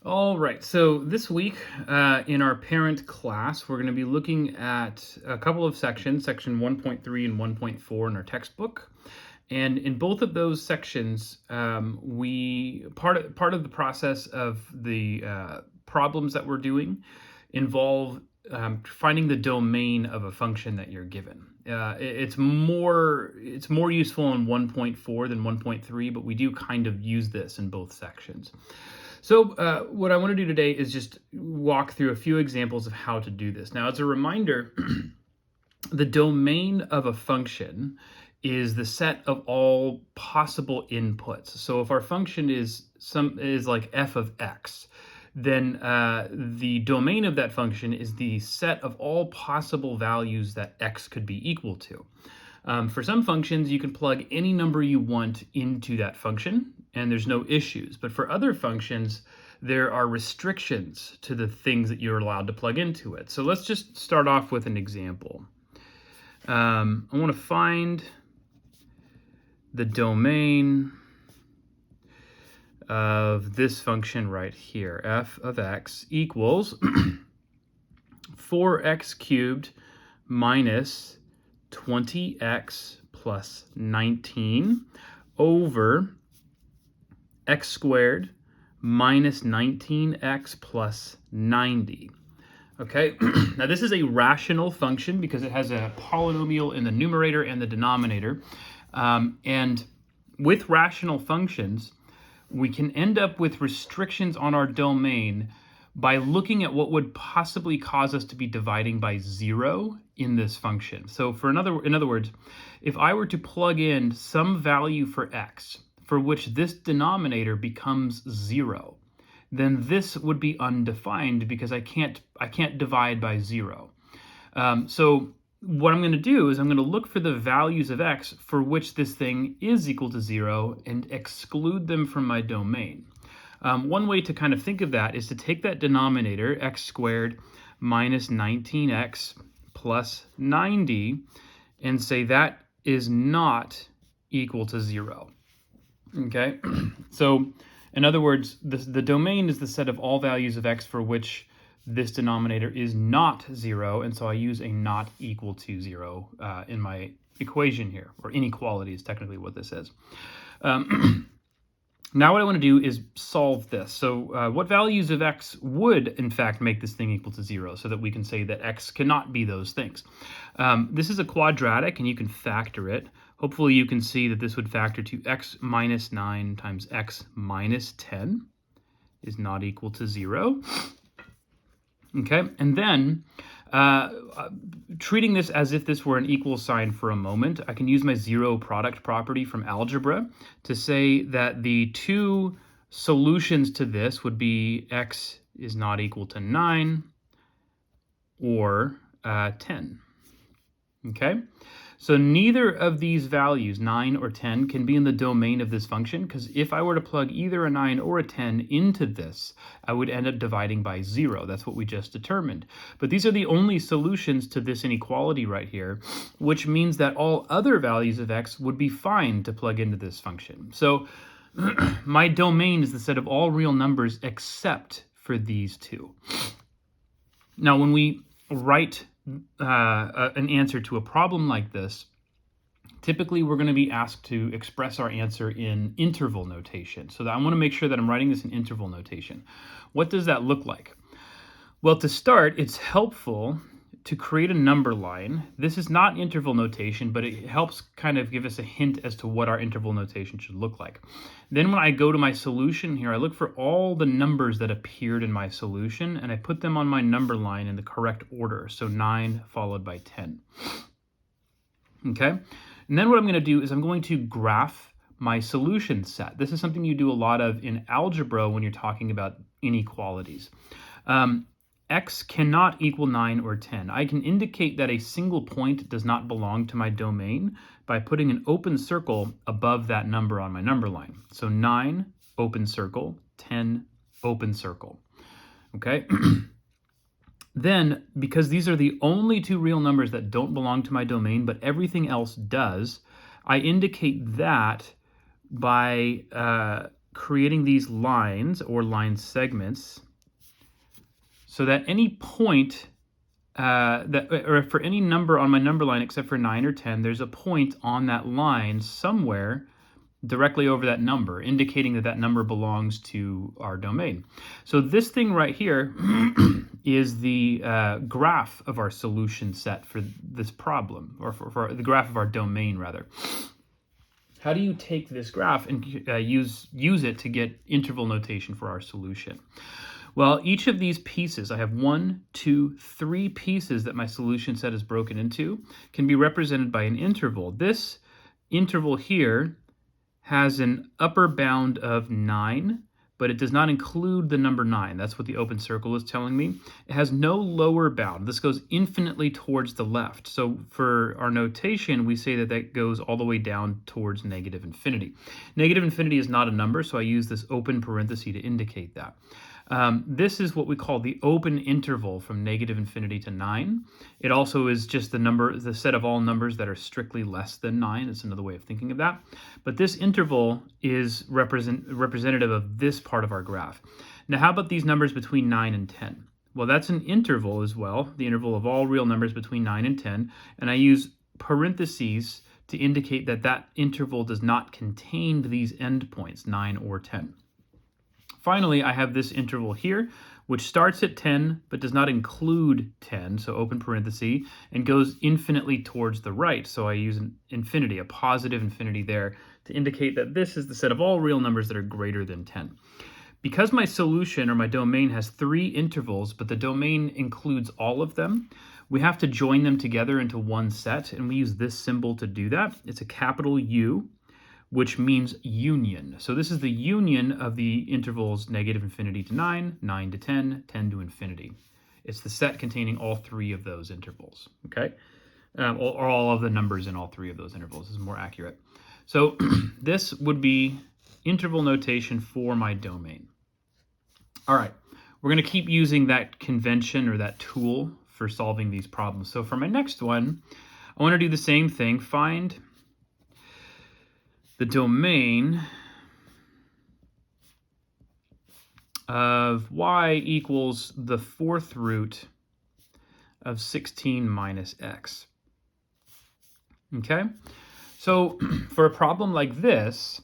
All right, so this week in our parent class, we're going to be looking at a couple of sections, section 1.3 and 1.4 in our textbook. And in both of those sections, we part of the process of the problems that we're doing involve finding the domain of a function that you're given. It's more useful in 1.4 than 1.3, but we do kind of use this in both sections. So what I want to do today is just walk through a few examples of how to do this. Now, as a reminder, the domain of a function is the set of all possible inputs. So if our function is like f of x, then the domain of that function is the set of all possible values that x could be equal to. For some functions, you can plug any number you want into that function, and there's no issues. But for other functions, there are restrictions to the things that you're allowed to plug into it. So let's just start off with an example. I want to find the domain of this function right here. F of x equals 4x cubed minus 20x plus 19 over x squared minus 19x plus 90. Okay, now this is a rational function because it has a polynomial in the numerator and the denominator. And with rational functions, we can end up with restrictions on our domain by looking at what would possibly cause us to be dividing by 0 in this function. So in other words, if I were to plug in some value for x for which this denominator becomes 0, then this would be undefined because I can't divide by 0. So what I'm going to do is I'm going to look for the values of x for which this thing is equal to 0 and exclude them from my domain. One way to kind of think of that is to take that denominator, x squared minus 19x plus 90, and say that is not equal to 0. Okay, so in other words, the domain is the set of all values of x for which this denominator is not 0, and so I use a not equal to 0 in my equation here, or inequality is technically what this is. Now what I want to do is solve this. So what values of x would, in fact, make this thing equal to 0 so that we can say that x cannot be those things? This is a quadratic, and you can factor it. Hopefully you can see that this would factor to x minus 9 times x minus 10 is not equal to 0. Okay, and then treating this as if this were an equal sign for a moment, I can use my zero product property from algebra to say that the two solutions to this would be x is not equal to 9 or 10. Okay, so neither of these values, 9 or 10, can be in the domain of this function, because if I were to plug either a 9 or a 10 into this, I would end up dividing by 0. That's what we just determined. But these are the only solutions to this inequality right here, which means that all other values of x would be fine to plug into this function. So my domain is the set of all real numbers except for these two. Now, when we write an answer to a problem like this, typically we're going to be asked to express our answer in interval notation. So I want to make sure that I'm writing this in interval notation. What does that look like? Well, to start, it's helpful to create a number line. This is not interval notation, but it helps kind of give us a hint as to what our interval notation should look like. Then when I go to my solution here, I look for all the numbers that appeared in my solution, and I put them on my number line in the correct order. So 9 followed by 10. Okay, and then what I'm going to do is I'm going to graph my solution set. This is something you do a lot of in algebra when you're talking about inequalities. X cannot equal 9 or 10. I can indicate that a single point does not belong to my domain by putting an open circle above that number on my number line. So 9, open circle, 10, open circle. Okay? Then, because these are the only two real numbers that don't belong to my domain, but everything else does, I indicate that by creating these lines or line segments so that any point or for any number on my number line except for 9 or 10, there's a point on that line somewhere directly over that number, indicating that that number belongs to our domain. So this thing right here is the graph of our solution set for this problem, or for the graph of our domain, rather. How do you take this graph and use it to get interval notation for our solution? Well, each of these pieces, I have 1, 2, 3 pieces that my solution set is broken into, can be represented by an interval. This interval here has an upper bound of 9, but it does not include the number 9. That's what the open circle is telling me. It has no lower bound. This goes infinitely towards the left. So for our notation, we say that that goes all the way down towards negative infinity. Negative infinity is not a number, so I use this open parenthesis to indicate that. This is what we call the open interval from negative infinity to 9. It also is just the set of all numbers that are strictly less than 9. It's another way of thinking of that. But this interval is representative of this part of our graph. Now, how about these numbers between 9 and 10? Well, that's an interval as well, the interval of all real numbers between 9 and 10. And I use parentheses to indicate that that interval does not contain these endpoints, 9 or 10. Finally, I have this interval here, which starts at 10, but does not include 10, so open parenthesis, and goes infinitely towards the right. So I use an infinity, a positive infinity there, to indicate that this is the set of all real numbers that are greater than 10. Because my solution or my domain has 3 intervals, but the domain includes all of them, we have to join them together into one set, and we use this symbol to do that. It's a capital U, which means union. So this is the union of the intervals negative infinity to 9, 9 to 10, 10 to infinity. It's the set containing all 3 of those intervals, okay? Or all of the numbers in all 3 of those intervals is more accurate. So this would be interval notation for my domain. All right, we're gonna keep using that convention or that tool for solving these problems. So for my next one, I wanna do the same thing, find the domain of y equals the 4th root of 16 minus x. Okay, so for a problem like this,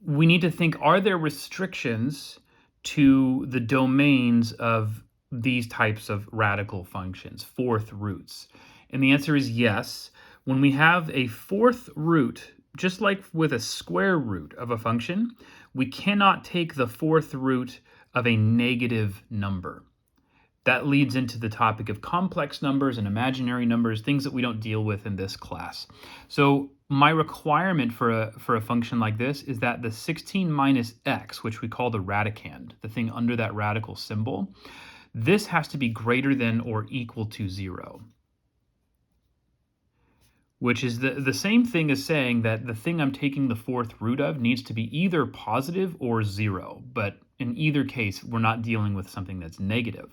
we need to think, are there restrictions to the domains of these types of radical functions, 4th roots? And the answer is yes. When we have a 4th root, just like with a square root of a function, we cannot take the 4th root of a negative number. That leads into the topic of complex numbers and imaginary numbers, things that we don't deal with in this class. So my requirement for a function like this is that the 16 minus x, which we call the radicand, the thing under that radical symbol, this has to be greater than or equal to 0. Which is the same thing as saying that the thing I'm taking the 4th root of needs to be either positive or 0. But in either case, we're not dealing with something that's negative.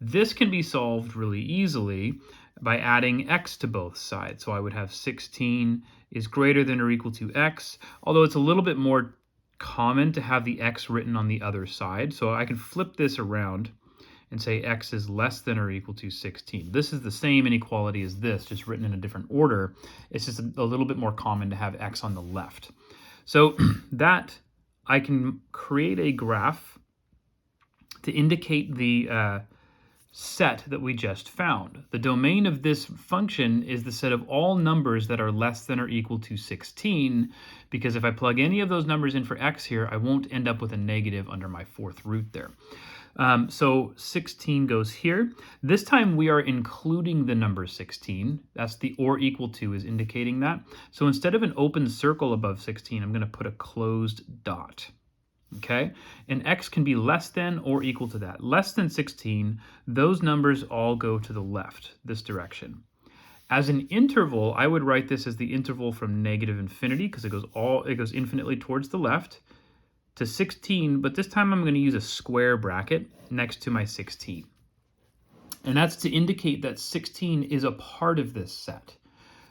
This can be solved really easily by adding x to both sides. So I would have 16 is greater than or equal to x, although it's a little bit more common to have the x written on the other side. So I can flip this around and say x is less than or equal to 16. This is the same inequality as this, just written in a different order. It's just a little bit more common to have x on the left. So that I can create a graph to indicate the set that we just found. The domain of this function is the set of all numbers that are less than or equal to 16, because if I plug any of those numbers in for x here, I won't end up with a negative under my 4th root there. So 16 goes here. This time we are including the number 16. That's the or equal to is indicating that. So instead of an open circle above 16, I'm going to put a closed dot. Okay, and x can be less than or equal to that. Less than 16, those numbers all go to the left, this direction. As an interval, I would write this as the interval from negative infinity, because it goes infinitely towards the left, to 16, but this time I'm going to use a square bracket next to my 16. And that's to indicate that 16 is a part of this set.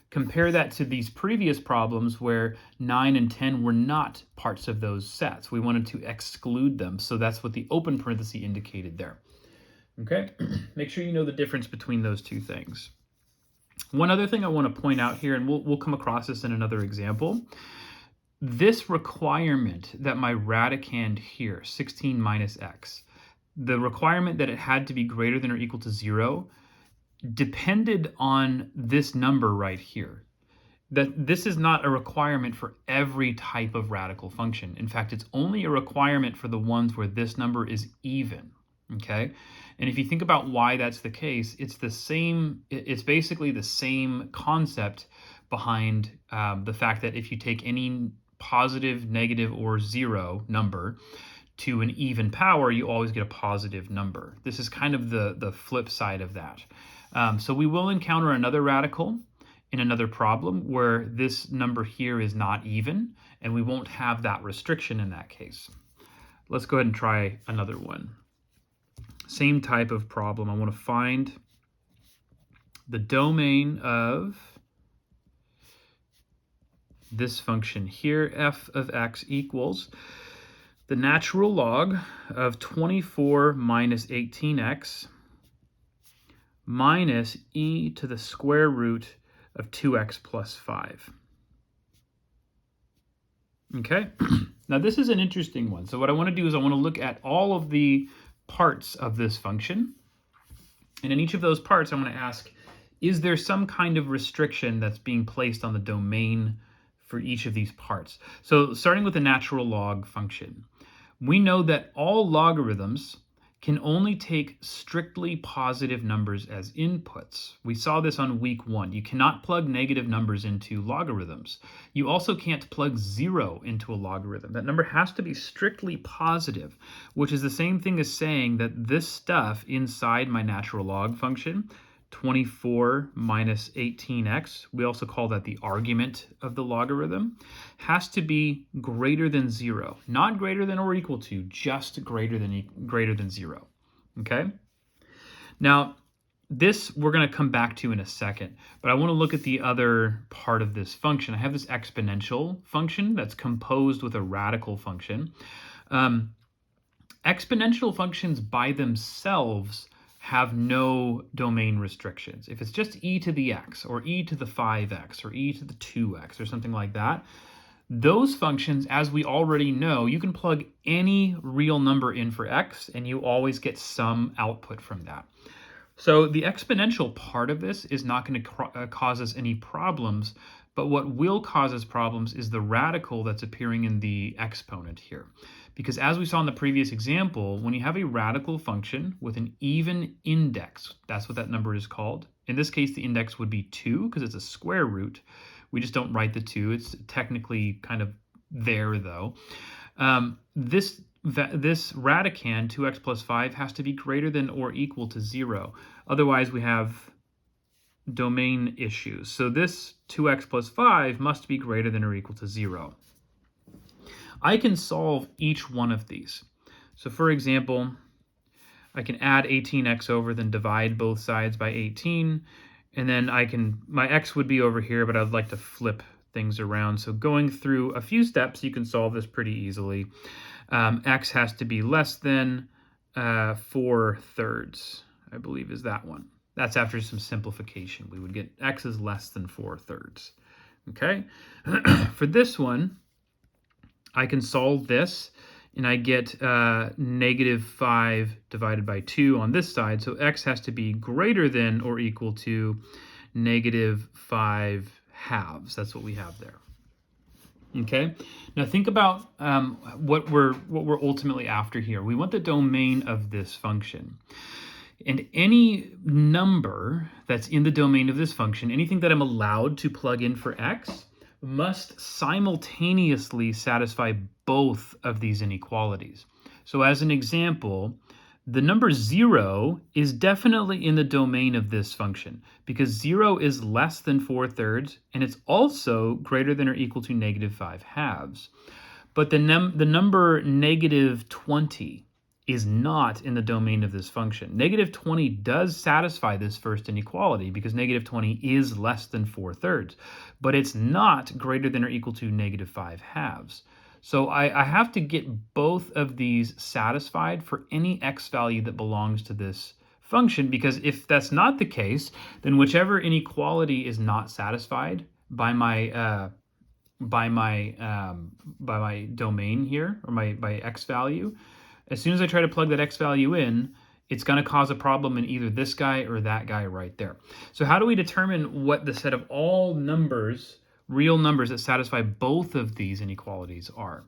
Compare that to these previous problems where 9 and 10 were not parts of those sets. We wanted to exclude them, so that's what the open parenthesis indicated there. Okay, make sure you know the difference between those two things. One other thing I want to point out here, and we'll come across this in another example, this requirement that my radicand here, 16 minus x, the requirement that it had to be greater than or equal to 0 depended on this number right here. That this is not a requirement for every type of radical function. In fact, it's only a requirement for the ones where this number is even, okay? And if you think about why that's the case, it's basically the same concept behind the fact that if you take any positive, negative, or 0 number to an even power, you always get a positive number. This is kind of the flip side of that. So we will encounter another radical in another problem where this number here is not even, and we won't have that restriction in that case. Let's go ahead and try another one. Same type of problem. I want to find the domain of this function here, f of x equals the natural log of 24 minus 18x minus e to the square root of 2x plus 5. Okay, now this is an interesting one. So what I want to do is I want to look at all of the parts of this function. And in each of those parts, I'm going to ask, is there some kind of restriction that's being placed on the domain for each of these parts? So starting with the natural log function, we know that all logarithms can only take strictly positive numbers as inputs. We saw this on week 1. You cannot plug negative numbers into logarithms. You also can't plug 0 into a logarithm. That number has to be strictly positive, which is the same thing as saying that this stuff inside my natural log function, 24 minus 18x, we also call that the argument of the logarithm, has to be greater than 0. Not greater than or equal to, just greater than 0. Okay? Now, this we're going to come back to in a second, but I want to look at the other part of this function. I have this exponential function that's composed with a radical function. Exponential functions by themselves have no domain restrictions. If it's just e to the x, or e to the 5x, or e to the 2x, or something like that, those functions, as we already know, you can plug any real number in for x, and you always get some output from that. So the exponential part of this is not going to cause us any problems, but what will cause us problems is the radical that's appearing in the exponent here. Because as we saw in the previous example, when you have a radical function with an even index, that's what that number is called. In this case, the index would be 2 because it's a square root. We just don't write the 2. It's technically kind of there, though. This radicand, 2x plus 5, has to be greater than or equal to 0. Otherwise, we have domain issues. So this 2x plus 5 must be greater than or equal to 0. I can solve each one of these. So for example, I can add 18x over, then divide both sides by 18, and then my x would be over here, but I'd like to flip things around. So going through a few steps, you can solve this pretty easily. X has to be less than 4/3, I believe is that one. That's after some simplification. We would get x is less than 4/3. Okay, for this one, I can solve this, and I get negative 5 divided by 2 on this side. So x has to be greater than or equal to negative 5/2. That's what we have there. Okay. Now think about what we're ultimately after here. We want the domain of this function. And any number that's in the domain of this function, anything that I'm allowed to plug in for x, must simultaneously satisfy both of these inequalities. So as an example, the number 0 is definitely in the domain of this function because 0 is less than 4/3 and it's also greater than or equal to negative 5/2. But the number negative 20 is not in the domain of this function. Negative 20 does satisfy this first inequality because negative 20 is less than 4/3, but it's not greater than or equal to negative 5/2. So I have to get both of these satisfied for any x value that belongs to this function, because if that's not the case, then whichever inequality is not satisfied by my domain here, or by x value, as soon as I try to plug that x value in, it's going to cause a problem in either this guy or that guy right there. So how do we determine what the set of all numbers, real numbers that satisfy both of these inequalities are?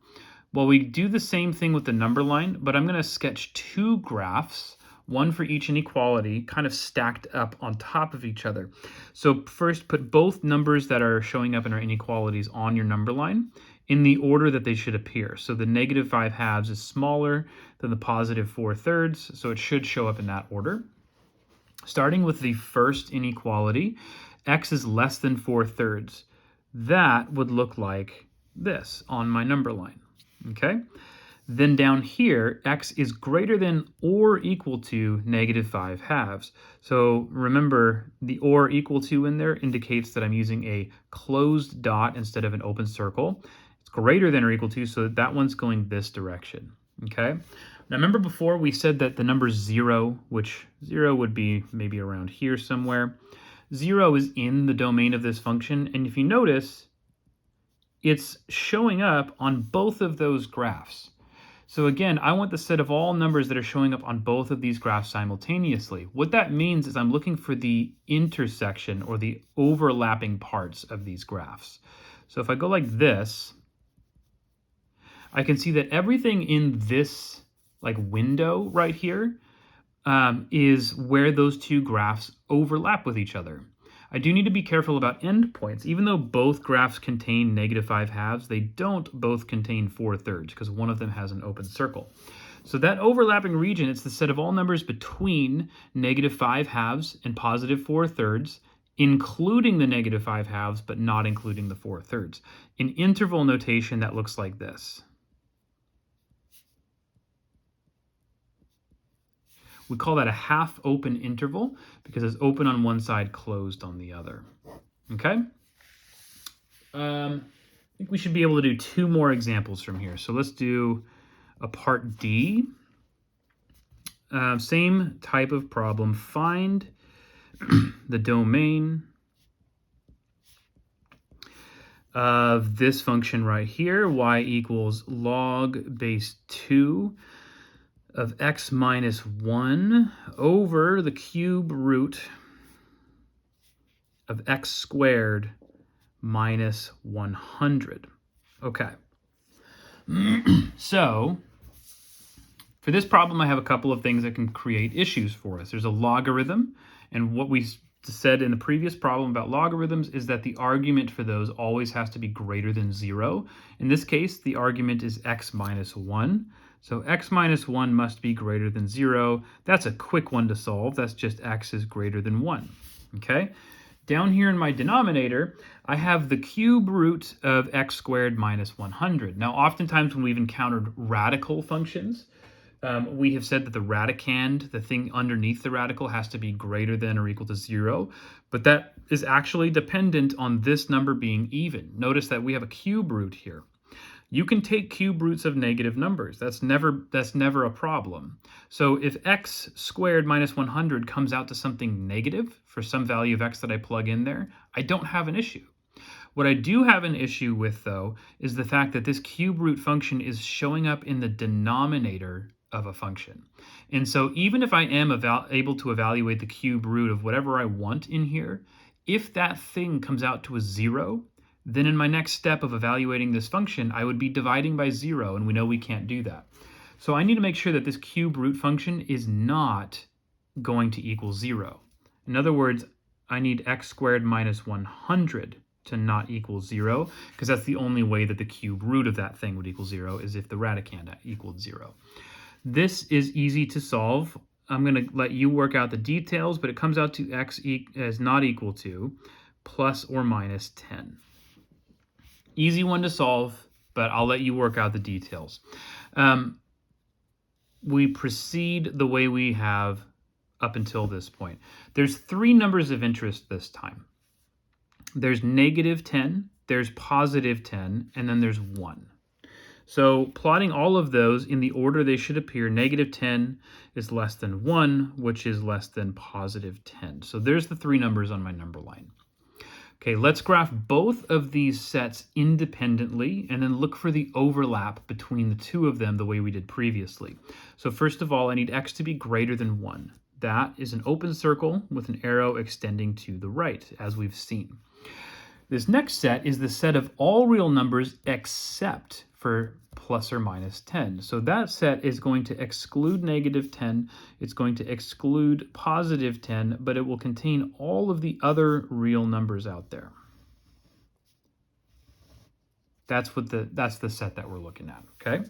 Well, we do the same thing with the number line, but I'm going to sketch two graphs, one for each inequality, kind of stacked up on top of each other. So first, put both numbers that are showing up in our inequalities on your number line in the order that they should appear. So the negative 5/2 is smaller than the positive 4/3, so it should show up in that order. Starting with the first inequality, x is less than 4/3. That would look like this on my number line, okay? Then down here, x is greater than or equal to negative 5/2. So remember, the or equal to in there indicates that I'm using a closed dot instead of an open circle. It's greater than or equal to, so that one's going this direction, okay? Now remember before we said that the number 0, which 0 would be maybe around here somewhere, 0 is in the domain of this function, and if you notice, it's showing up on both of those graphs. So again, I want the set of all numbers that are showing up on both of these graphs simultaneously. What that means is I'm looking for the intersection or the overlapping parts of these graphs. So if I go like this, I can see that everything in this like window right here is where those two graphs overlap with each other. I do need to be careful about endpoints. Even though both graphs contain negative 5/2, they don't both contain 4/3 because one of them has an open circle. So that overlapping region, it's the set of all numbers between negative 5/2 and positive 4/3, including the negative 5/2, but not including the 4/3. In interval notation, that looks like this. We call that a half open interval because it's open on one side, closed on the other. Okay? I think we should be able to do two more examples from here. So let's do a part D. Same type of problem. Find the domain of this function right here, y equals log base 2 of x minus 1 over the cube root of x squared minus 100. Okay. So for this problem, I have a couple of things that can create issues for us. There's a logarithm, and what we said in the previous problem about logarithms is that the argument for those always has to be greater than 0. In this case, the argument is x minus 1. So x minus 1 must be greater than 0. That's a quick one to solve. That's just x is greater than 1. Okay? Down here in my denominator, I have the cube root of x squared minus 100. Now, oftentimes when we've encountered radical functions, we have said that the radicand, the thing underneath the radical, has to be greater than or equal to 0. But that is actually dependent on this number being even. Notice that we have a cube root here. You can take cube roots of negative numbers. That's never a problem. So if x squared minus 100 comes out to something negative for some value of x that I plug in there, I don't have an issue. What I do have an issue with, though, is the fact that this cube root function is showing up in the denominator of a function. And so even if I am able to evaluate the cube root of whatever I want in here, if that thing comes out to a 0, then in my next step of evaluating this function, I would be dividing by 0, and we know we can't do that. So I need to make sure that this cube root function is not going to equal 0. In other words, I need x squared minus 100 to not equal 0, because that's the only way that the cube root of that thing would equal 0, is if the radicand equaled 0. This is easy to solve. I'm going to let you work out the details, but it comes out to x as not equal to plus or minus 10. Easy one to solve, but I'll let you work out the details. we proceed the way we have up until this point. There's three numbers of interest this time. There's -10, there's +10, and then there's 1. So plotting all of those in the order they should appear, -10 is less than 1, which is less than +10. So there's the three numbers on my number line. Okay, let's graph both of these sets independently and then look for the overlap between the two of them the way we did previously. So first of all, I need x to be greater than 1. That is an open circle with an arrow extending to the right, as we've seen. This next set is the set of all real numbers except for plus or minus 10. So that set is going to exclude -10, it's going to exclude +10, but it will contain all of the other real numbers out there. That's the set that we're looking at, okay?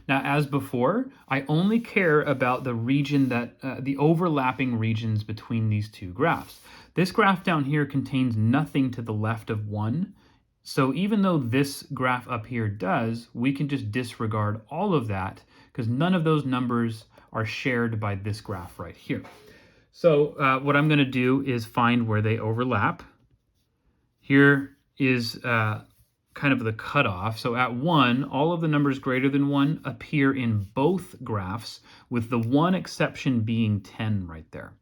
Now, as before, I only care about the region that, the overlapping regions between these two graphs. This graph down here contains nothing to the left of 1. So even though this graph up here does, we can just disregard all of that because none of those numbers are shared by this graph right here. So what I'm going to do is find where they overlap. Here is kind of the cutoff. So at 1, all of the numbers greater than 1 appear in both graphs, with the one exception being 10 right there.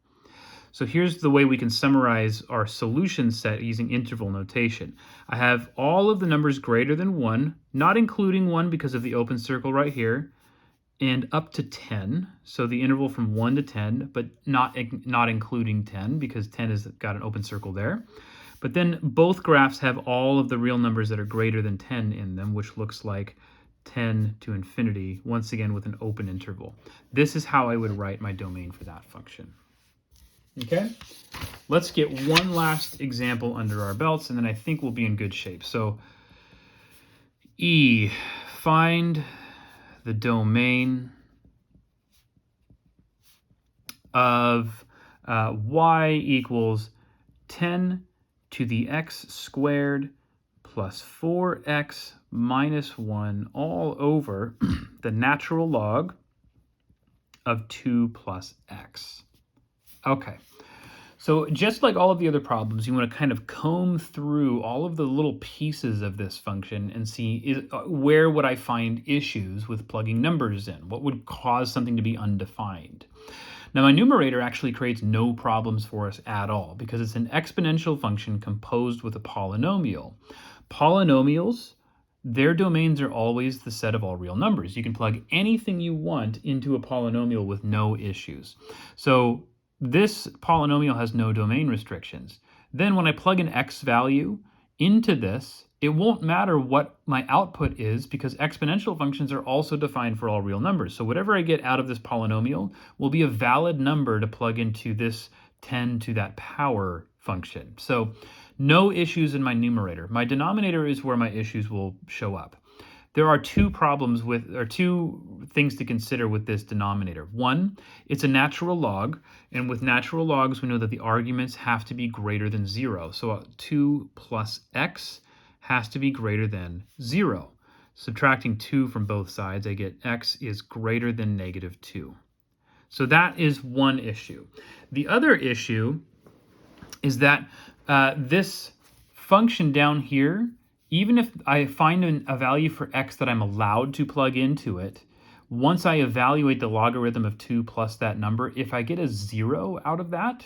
So here's the way we can summarize our solution set using interval notation. I have all of the numbers greater than 1, not including 1 because of the open circle right here, and up to 10. So the interval from 1 to 10, but not including 10 because 10 has got an open circle there. But then both graphs have all of the real numbers that are greater than 10 in them, which looks like 10 to infinity, once again with an open interval. This is how I would write my domain for that function. Okay, let's get one last example under our belts, and then I think we'll be in good shape. So E, find the domain of y equals 10 to the x squared plus 4x minus 1 all over the natural log of 2 plus x. Okay, so just like all of the other problems, you want to kind of comb through all of the little pieces of this function and see where would I find issues with plugging numbers in? What would cause something to be undefined? Now, my numerator actually creates no problems for us at all because it's an exponential function composed with a polynomial. Polynomials, their domains are always the set of all real numbers. You can plug anything you want into a polynomial with no issues. So this polynomial has no domain restrictions. Then when I plug an x value into this, it won't matter what my output is because exponential functions are also defined for all real numbers. So whatever I get out of this polynomial will be a valid number to plug into this 10 to that power function. So no issues in my numerator. My denominator is where my issues will show up. There are two things to consider with this denominator. One, it's a natural log, and with natural logs, we know that the arguments have to be greater than 0. So 2 plus x has to be greater than 0. Subtracting 2 from both sides, I get x is greater than -2. So that is one issue. The other issue is that this function down here, even if I find a value for x that I'm allowed to plug into it, once I evaluate the logarithm of 2 plus that number, if I get a 0 out of that,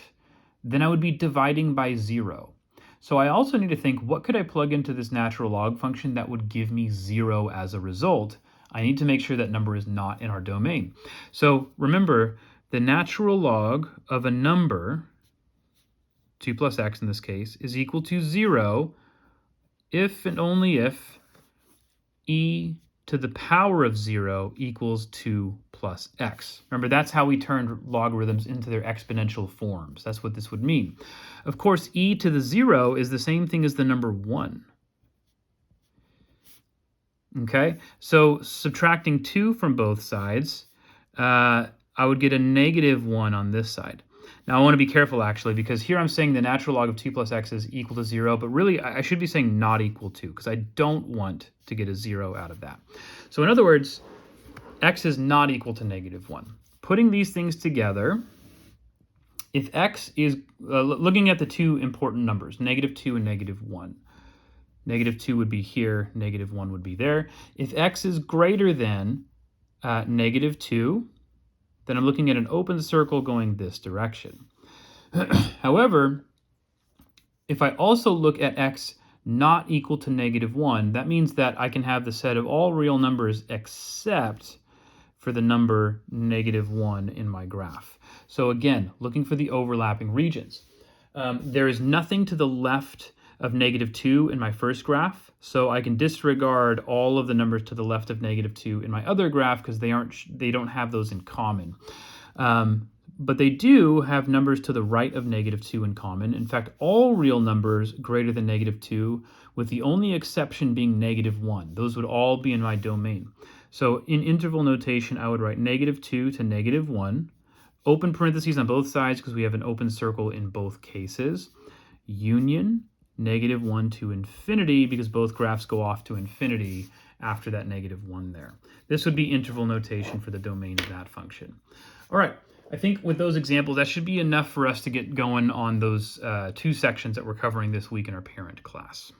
then I would be dividing by 0. So I also need to think, what could I plug into this natural log function that would give me 0 as a result? I need to make sure that number is not in our domain. So remember, the natural log of a number, 2 plus x in this case, is equal to 0 if and only if e to the power of 0 equals 2 plus x. Remember, that's how we turned logarithms into their exponential forms. That's what this would mean. Of course, e to the 0 is the same thing as the number 1. Okay, so subtracting 2 from both sides, I would get a -1 on this side. Now I want to be careful actually, because here I'm saying the natural log of 2 plus x is equal to 0, but really I should be saying not equal to, because I don't want to get a 0 out of that. So in other words, x is not equal to -1. Putting these things together, if x is, looking at the two important numbers, -2 and -1. -2 would be here, -1 would be there. If x is greater than -2, then I'm looking at an open circle going this direction. However, if I also look at x not equal to -1, that means that I can have the set of all real numbers except for the number -1 in my graph. So again, looking for the overlapping regions. There is nothing to the left of -2 in my first graph, so I can disregard all of the numbers to the left of -2 in my other graph because they don't have those in common. But they do have numbers to the right of -2 in common. In fact, all real numbers greater than -2, with the only exception being -1. Those would all be in my domain. So in interval notation, I would write -2 to -1, open parentheses on both sides because we have an open circle in both cases, union -1 to infinity because both graphs go off to infinity after that -1 there. This would be interval notation for the domain of that function. All right. I think with those examples, that should be enough for us to get going on those two sections that we're covering this week in our parent class.